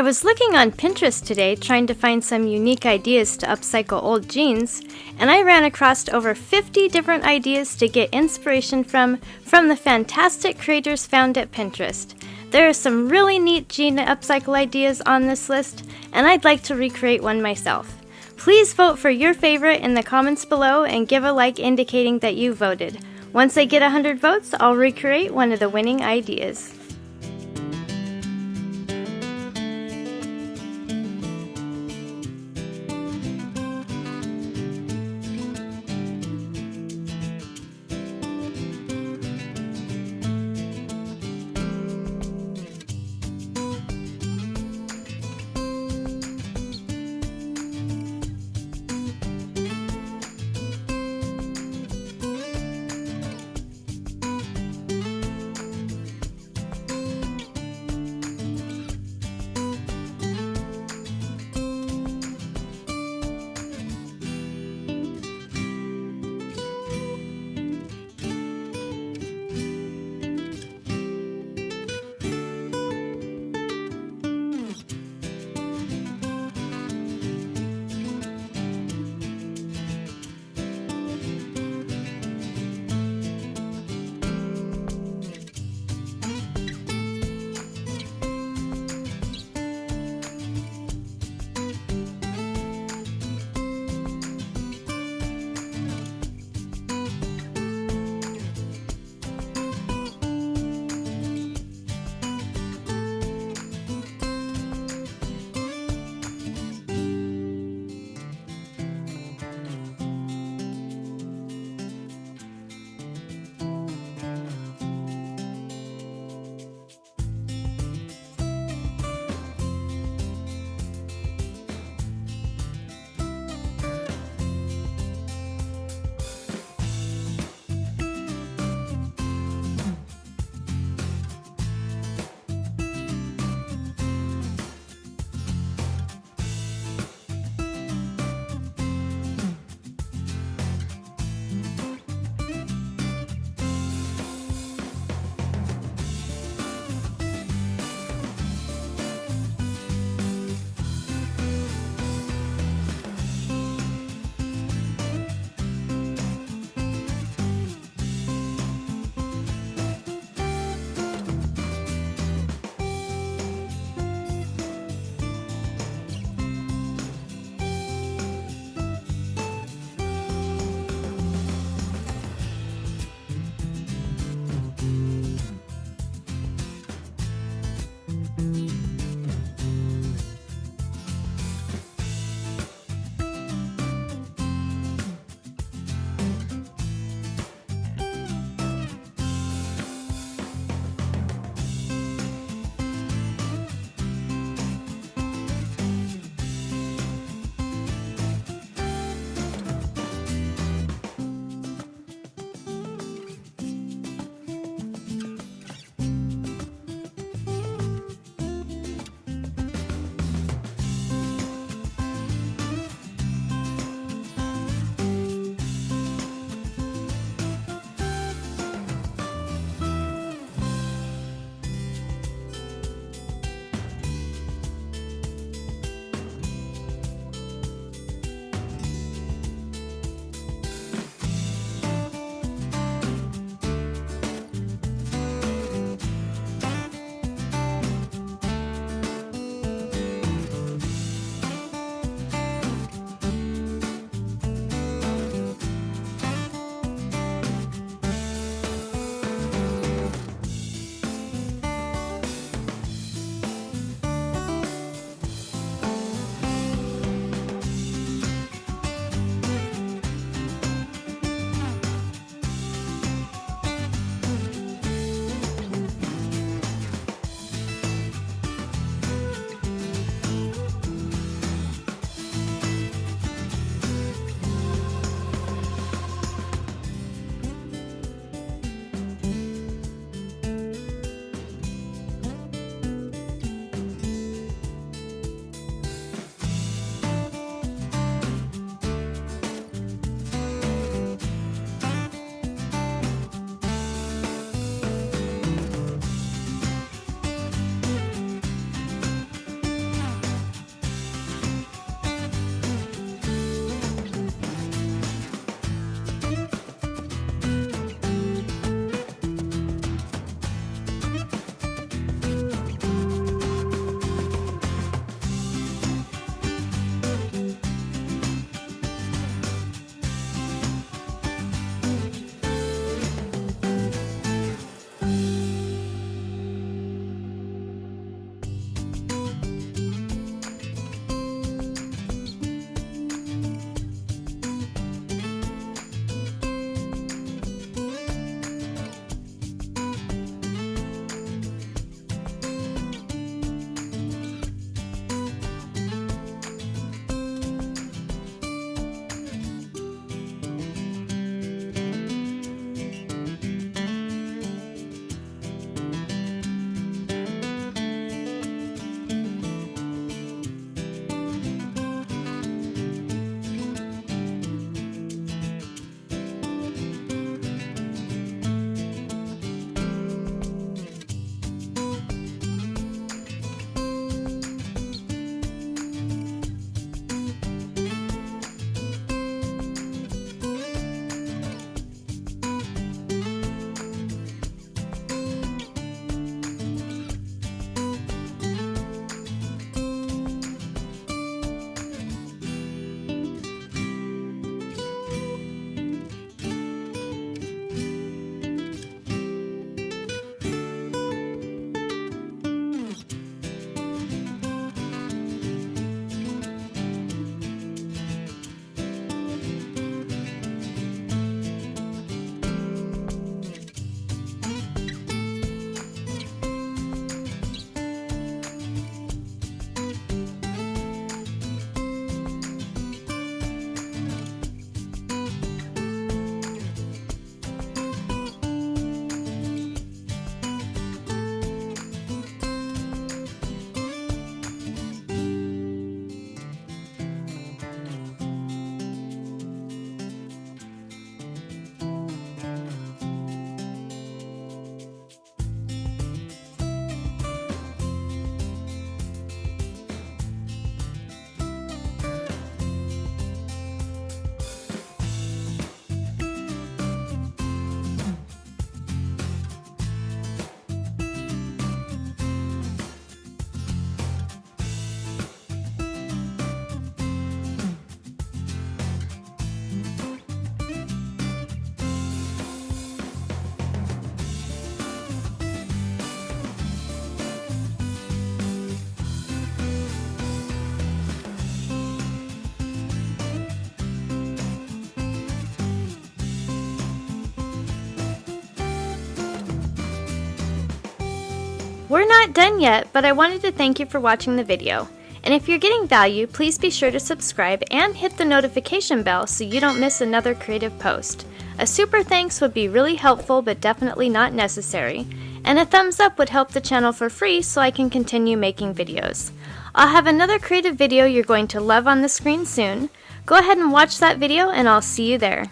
I was looking on Pinterest today trying to find some unique ideas to upcycle old jeans, and I ran across over 50 different ideas to get inspiration from the fantastic creators found at Pinterest. There are some really neat jean upcycle ideas on this list, and I'd like to recreate one myself. Please vote for your favorite in the comments below and give a like indicating that you voted. Once I get 100 votes, I'll recreate one of the winning ideas. We're not done yet, but I wanted to thank you for watching the video. And if you're getting value, please be sure to subscribe and hit the notification bell so you don't miss another creative post. A super thanks would be really helpful but definitely not necessary. And a thumbs up would help the channel for free so I can continue making videos. I'll have another creative video you're going to love on the screen soon. Go ahead and watch that video and I'll see you there.